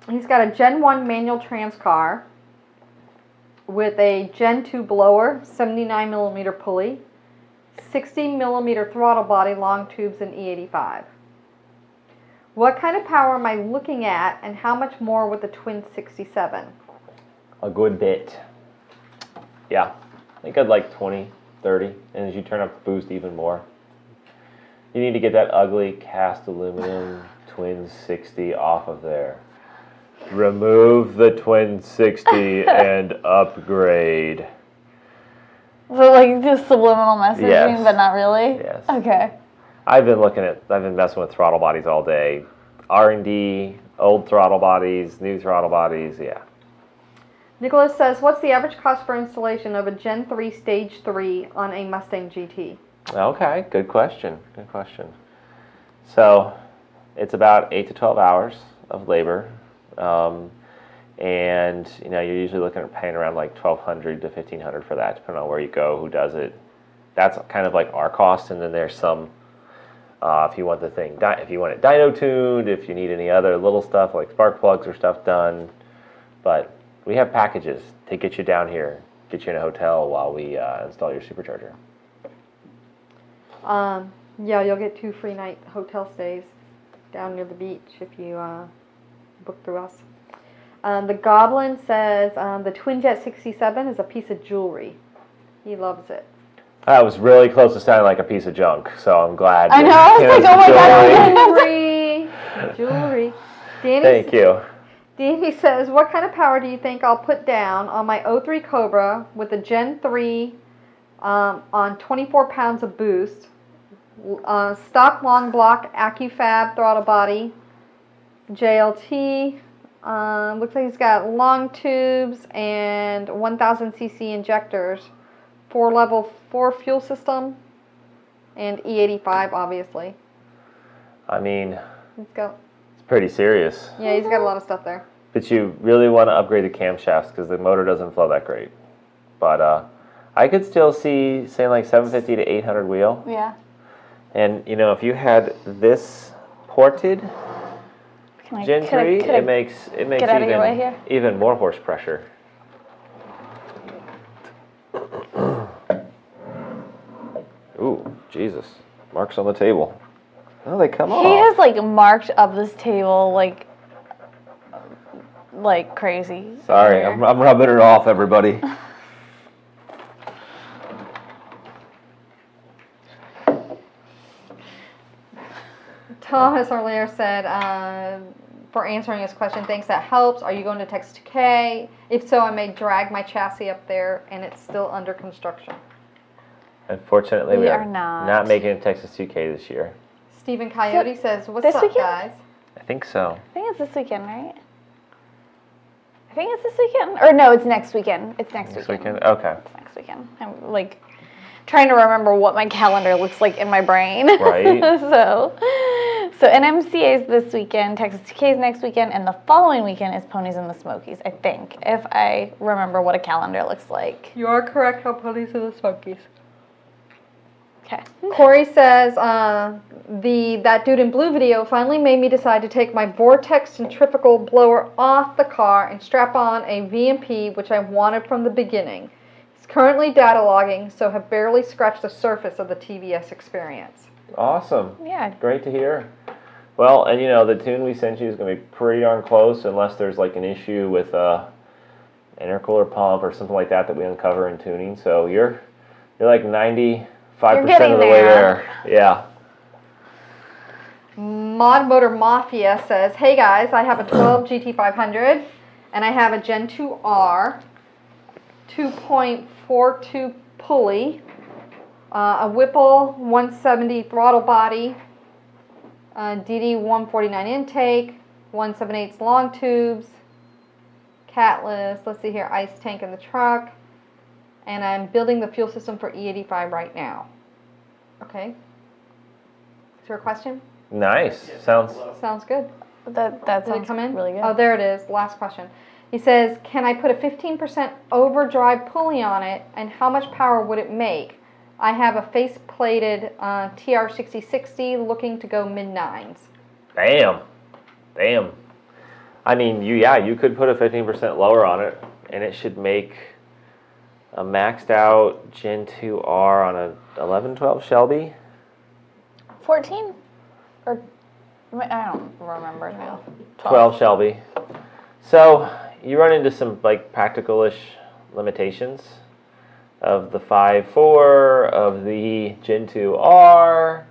he's got a Gen 1 manual trans car with a Gen 2 blower, 79 millimeter pulley, 60 millimeter throttle body, long tubes, and E85. What kind of power am I looking at, and how much more with the twin 67? A good bit. Yeah. I think I'd like 20, 30, and as you turn up the boost even more. You need to get that ugly cast aluminum twin 60 off of there. Remove the twin 60 and upgrade. So like just subliminal messaging, Yes. but not really? Yes. Okay. I've been messing with throttle bodies all day. R&D, old throttle bodies, new throttle bodies, yeah. Nicholas says, what's the average cost for installation of a Gen 3 Stage 3 on a Mustang GT? Okay, good question. Good question. So, it's about 8 to 12 hours of labor. And, you know, you're usually looking at paying around like $1,200 to $1,500 for that, depending on where you go, who does it. That's kind of like our cost, and then there's some, if you want the thing, if you want it dyno tuned, if you need any other little stuff like spark plugs or stuff done. But we have packages to get you down here, get you in a hotel while we install your supercharger. Yeah, you'll get 2 free night hotel stays down near the beach if you book through us. The Goblin says the Twinjet 67 is a piece of jewelry. He loves it. That was really close to sounding like a piece of junk, so I'm glad. I know, I was like, oh my Jewelry. God. Jewelry. Danny, Thank you. Danny says, what kind of power do you think I'll put down on my 03 Cobra with a Gen 3 on 24 pounds of boost, stock long block AccuFab throttle body, JLT, looks like he's got long tubes and 1000cc injectors, 4 fuel system, and E85 obviously. I mean, Let's go. it's pretty serious. Yeah, he's got a lot of stuff there. But you really want to upgrade the camshafts because the motor doesn't flow that great. But I could still see, say, like 750 to 800 wheel. Yeah. And, you know, if you had this ported Gen 3, it makes get out of your way here? even more horse pressure. Ooh, Jesus. Marks on the table. Oh, they come off. He has like marked up this table like crazy. Sorry, I'm rubbing it off, everybody. Thomas earlier said, for answering his question, thanks, that helps. Are you going to Texas 2K? If so, I may drag my chassis up there, and it's still under construction. Unfortunately, we are not. not making it Texas 2K this year. Stephen Coyote says, what's this up, weekend? guys? I think so. I think it's this weekend, right? I think it's this weekend. Or no, it's next weekend. It's next weekend. Okay. It's next weekend. I'm like trying to remember what my calendar looks like in my brain. Right. So NMCA is this weekend, Texas 2K is next weekend, and the following weekend is Ponies in the Smokies, I think, if I remember what a calendar looks like. You are correct on Ponies in the Smokies. Okay. Corey says, that dude in blue video finally made me decide to take my Vortex centrifugal blower off the car and strap on a VMP, which I wanted from the beginning. It's currently data logging, so have barely scratched the surface of the TVS experience. Awesome. Yeah. Great to hear. Well, and you know, the tune we sent you is going to be pretty darn close unless there's like an issue with a intercooler pump or something like that we uncover in tuning. So you're like 95% of the way there. Yeah. Mod Motor Mafia says, hey guys, I have a 12 GT500 and I have a Gen 2R 2.42 pulley, a Whipple 170 throttle body, DD 149 intake, 178 long tubes, catless, let's see here, ice tank in the truck, and I'm building the fuel system for E85 right now. Okay. Is there a question? Nice. Sounds good. That Did sounds it come in? really good. Oh, there it is. Last question. He says, can I put a 15% overdrive pulley on it, and how much power would it make? I have a face-plated TR6060 looking to go mid-9s. Damn. I mean, you could put a 15% lower on it, and it should make a maxed out Gen 2R on a 1112 Shelby. 14? Or, I don't remember now. 12 Shelby. So you run into some like practical-ish limitations of the 5.4, of the Gen 2R.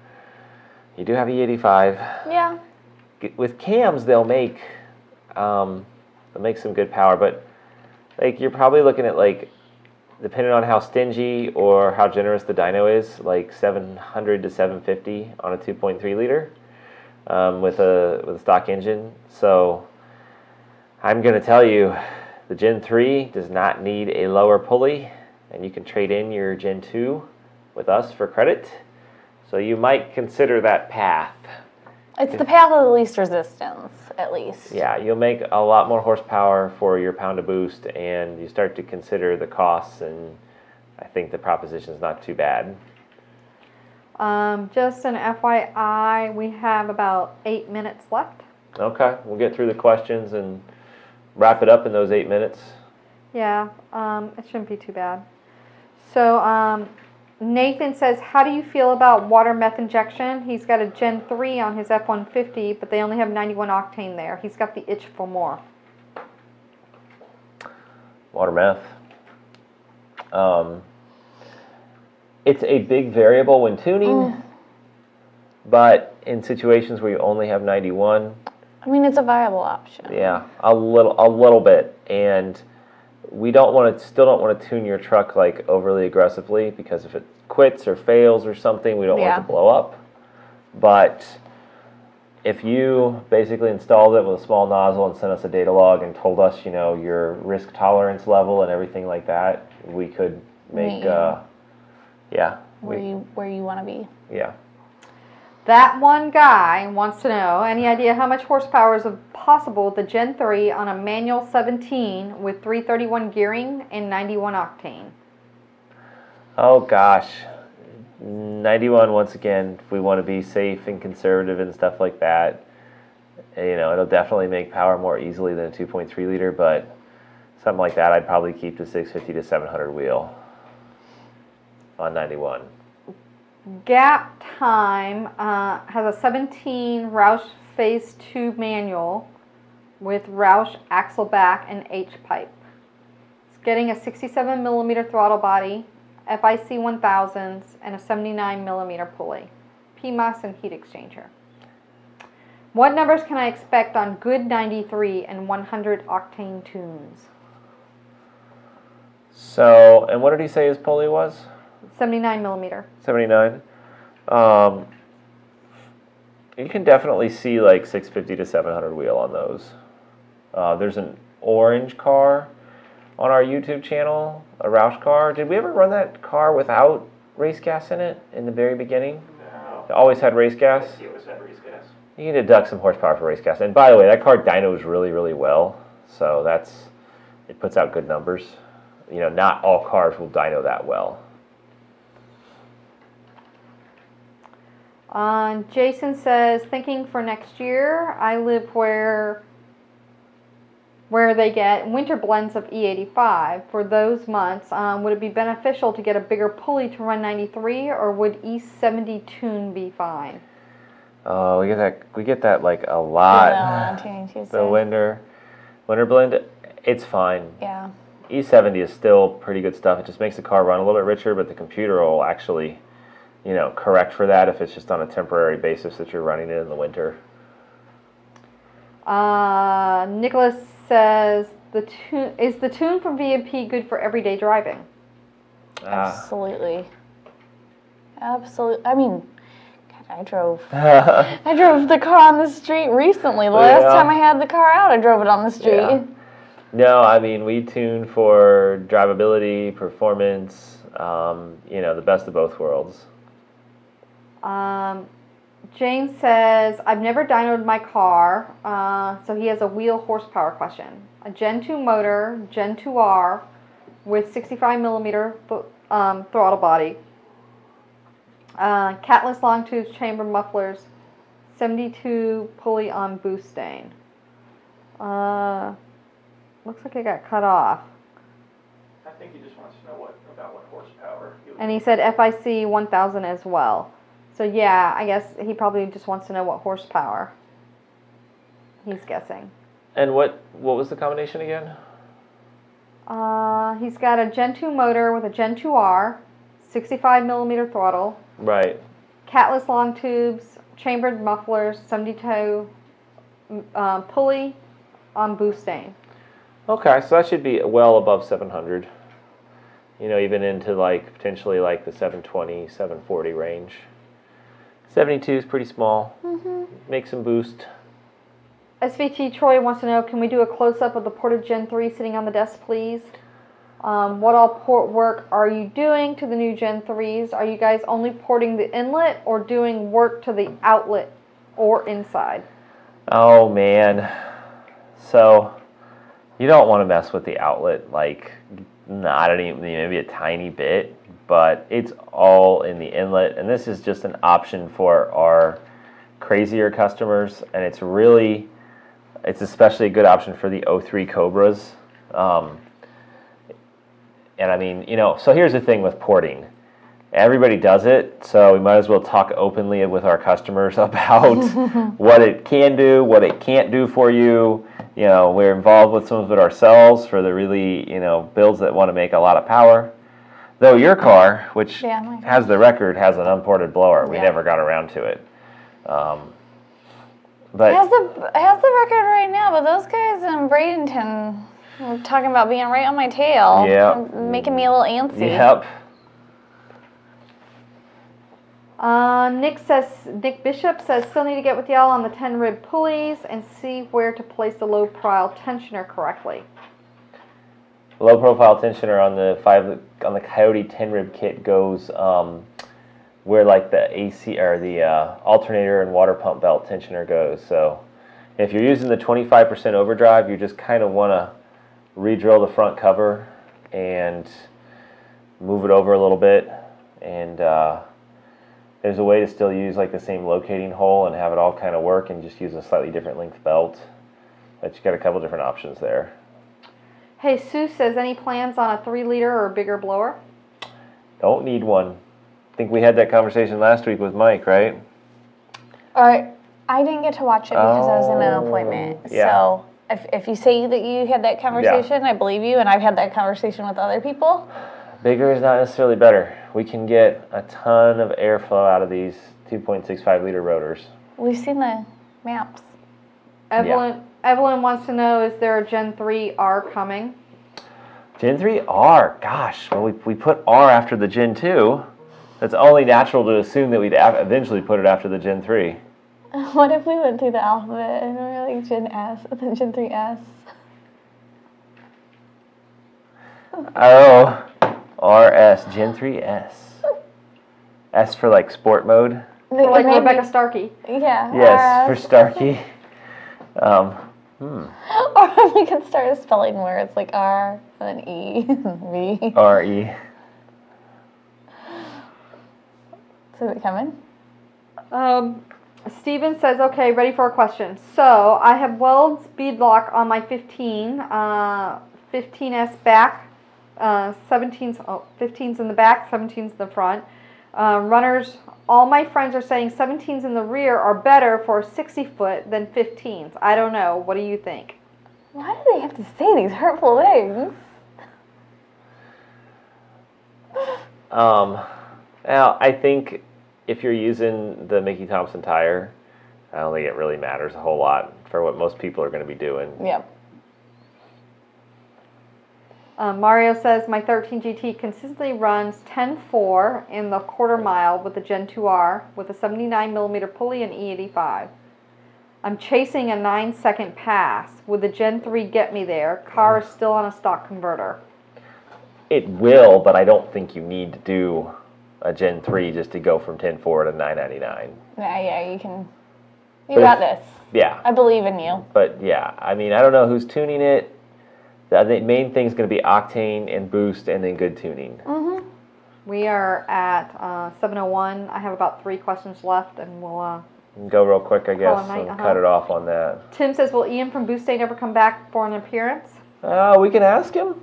You do have E85. Yeah. With cams, they'll make some good power, but like you're probably looking at like, depending on how stingy or how generous the dyno is, like 700 to 750 on a 2.3 liter with a stock engine. So I'm going to tell you, the Gen 3 does not need a lower pulley, and you can trade in your Gen 2 with us for credit. So you might consider that path. It's the path of the least resistance, at least. Yeah, you'll make a lot more horsepower for your pound of boost, and you start to consider the costs, and I think the proposition is not too bad. Just an FYI, we have about 8 minutes left. Okay, we'll get through the questions and wrap it up in those 8 minutes. Yeah, it shouldn't be too bad. So, Nathan says, how do you feel about water meth injection? He's got a Gen 3 on his F-150, but they only have 91 octane there. He's got the itch for more. Water meth. It's a big variable when tuning, but in situations where you only have 91, I mean, it's a viable option. yeah, a little bit, and we still don't want to tune your truck like overly aggressively, because if it quits or fails or something, we don't want it to blow up. But if you basically installed it with a small nozzle and sent us a data log and told us, your risk tolerance level and everything like that, we could make, where you want to be. Yeah. That one guy wants to know, any idea how much horsepower is possible with the Gen 3 on a manual 17 with 331 gearing and 91 octane? Oh gosh, 91 once again. If we want to be safe and conservative and stuff like that, it'll definitely make power more easily than a 2.3 liter. But something like that, I'd probably keep the 650 to 700 wheel on 91. Gap Time has a 17 Roush Phase 2 manual with Roush axle back and H-pipe. It's getting a 67 millimeter throttle body, FIC 1000s, and a 79 millimeter pulley, PMOS and heat exchanger. What numbers can I expect on good 93 and 100 octane tunes? So, and what did he say his pulley was? 79 millimeter. 79. You can definitely see like 650 to 700 wheel on those. There's an orange car on our YouTube channel, a Roush car. Did we ever run that car without race gas in it in the very beginning? No. It always had race gas? It always had race gas. You can deduct some horsepower for race gas. And by the way, that car dynos really, really well. So it puts out good numbers. Not all cars will dyno that well. Jason says, thinking for next year, I live where they get winter blends of E85. For those months, would it be beneficial to get a bigger pulley to run 93, or would E70 tune be fine? Oh, we get that like a lot. The winter blend, it's fine. Yeah. E70 is still pretty good stuff. It just makes the car run a little bit richer, but the computer will actually, correct for that if it's just on a temporary basis that you're running it in the winter. Nicholas says, is the tune from VMP good for everyday driving? Absolutely. Absolutely. I mean, God, I drove the car on the street recently. The last time I had the car out, I drove it on the street. Yeah. No, I mean, we tune for drivability, performance, the best of both worlds. Jane says, I've never dynoed my car, so he has a wheel horsepower question. A Gen 2 motor, Gen 2R, with 65 millimeter throttle body. Catless long tubes, chamber mufflers, 72 pulley on Mustang. Looks like it got cut off. I think he just wants to know about what horsepower. And he said FIC 1000 as well. So yeah, I guess he probably just wants to know what horsepower he's guessing. And what was the combination again? He's got a Gen 2 motor with a Gen 2R, 65 millimeter throttle. Right. Catless long tubes, chambered mufflers, 72 pulley on Mustang. Okay, so that should be well above 700. Even into potentially the 720, 740 range. 72 is pretty small. Make some boost. SVT Troy wants to know, can we do a close-up of the ported Gen 3 sitting on the desk, please? What all port work are you doing to the new Gen 3s? Are you guys only porting the inlet or doing work to the outlet or inside? Oh, man. So, you don't want to mess with the outlet, not even, maybe a tiny bit, but it's all in the inlet, and this is just an option for our crazier customers, and it's especially a good option for the 03 Cobras. And I mean, so here's the thing with porting. Everybody does it, so we might as well talk openly with our customers about what it can do, what it can't do for you. We're involved with some of it ourselves for the really, builds that want to make a lot of power. Though your car, which has the record, has an unported blower. We never got around to it. But it has the record right now, but those guys in Bradenton were talking about being right on my tail. Yeah. Making me a little antsy. Yep. Nick Bishop says, still need to get with y'all on the 10 rib pulleys and see where to place the low profile tensioner correctly. Low profile tensioner on the Coyote 10 rib kit goes where the AC or the alternator and water pump belt tensioner goes. So if you're using the 25% overdrive, you just kind of want to re-drill the front cover and move it over a little bit, and there's a way to still use the same locating hole and have it all kind of work and just use a slightly different length belt. But you got a couple different options there. Hey, Sue says, any plans on a 3-liter or a bigger blower? Don't need one. I think we had that conversation last week with Mike, right? I didn't get to watch it because I was in an appointment. Yeah. So if you say that you had that conversation, I believe you, and I've had that conversation with other people. Bigger is not necessarily better. We can get a ton of airflow out of these 2.65 liter rotors. We've seen the maps. Evelyn wants to know, is there a Gen 3R coming? Gen 3R, gosh, well we put R after the Gen 2. It's only natural to assume that we'd eventually put it after the Gen 3. What if we went through the alphabet and we're Gen S, then Gen 3S? Oh, RS, Gen 3S. S for sport mode. For Rebecca Starkey. Yeah. Yes, RS. for Starkey. Or we could start a spelling where it's R and then E, V. R-E. So is it coming? Steven says, okay, ready for a question. So I have Weld's beadlock on my 15S back, 15's in the back, 17's in the front. Runners, all my friends are saying 17's in the rear are better for a 60-foot than 15's. I don't know. What do you think? Why do they have to say these hurtful things? Well, I think if you're using the Mickey Thompson tire, I don't think it really matters a whole lot for what most people are going to be doing. Yep. Mario says, my 13 GT consistently runs 10.4 in the quarter mile with the Gen 2R with a 79mm pulley and E85. I'm chasing a 9-second pass. Would the Gen 3 get me there? Car is still on a stock converter. It will, but I don't think you need to do a Gen 3 just to go from 10.4 to 9.99. Yeah, you can. You got this. Yeah. I believe in you. But yeah, I mean, I don't know who's tuning it. The main thing is going to be octane and boost and then good tuning. Mm-hmm. We are at 7:01. I have about 3 questions left, and we'll go real quick, I guess, night, and cut it off on that. Tim says, will Ian from Boostain ever come back for an appearance? We can ask him.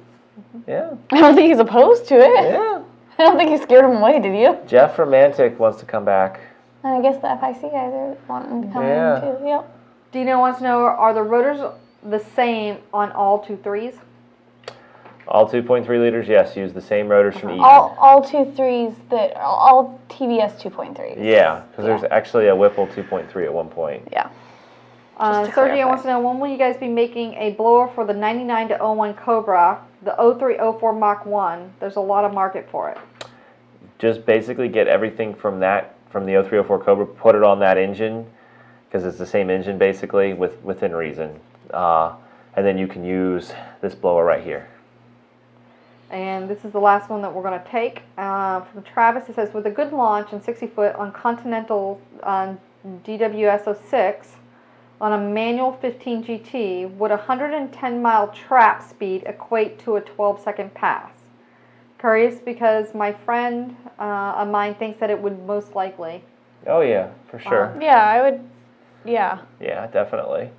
Yeah. I don't think he's opposed to it. Yeah. I don't think you scared him away, did you? Jeff Romantic wants to come back. And I guess the FIC guys are wanting to come in too. Yep. Dino wants to know, are the rotors the same on all 2.3s? All 2.3 liters, yes. Use the same rotors from Eaton. All 2.3s all TVS 2.3s. Yeah, because there's actually a Whipple 2.3 at one point. Yeah. Sergio wants to know, when will you guys be making a blower for the 99 to 01 Cobra, the 0304 Mach 1? There's a lot of market for it. Just basically get everything from the 0304 Cobra, put it on that engine, because it's the same engine basically, within reason. And then you can use this blower right here. And this is the last one that we're going to take. From Travis, it says, with a good launch and 60 foot on Continental DWS 06 on a manual 15 GT, would a 110 mile trap speed equate to a 12-second pass? Curious because my friend of mine thinks that it would most likely. Oh yeah, for sure. Yeah, I would. Yeah. Yeah, definitely.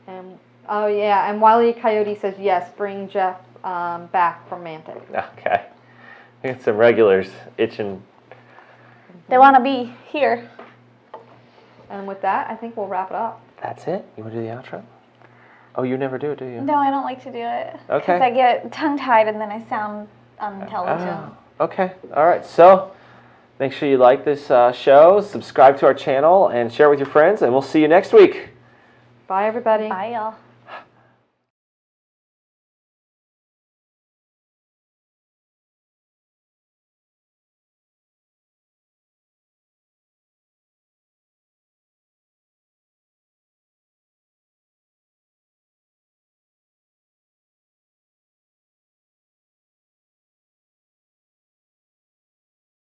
And oh yeah, and Wile E. Coyote says yes. Bring Jeff back from Mantic. Okay. We got some regulars itching. They want to be here. And with that, I think we'll wrap it up. That's it? You want to do the outro? Oh, you never do it, do you? No, I don't like to do it. Okay. Because I get tongue-tied and then I sound unintelligent. Okay. All right. So make sure you like this show, subscribe to our channel, and share it with your friends, and we'll see you next week. Bye, everybody. Bye, y'all.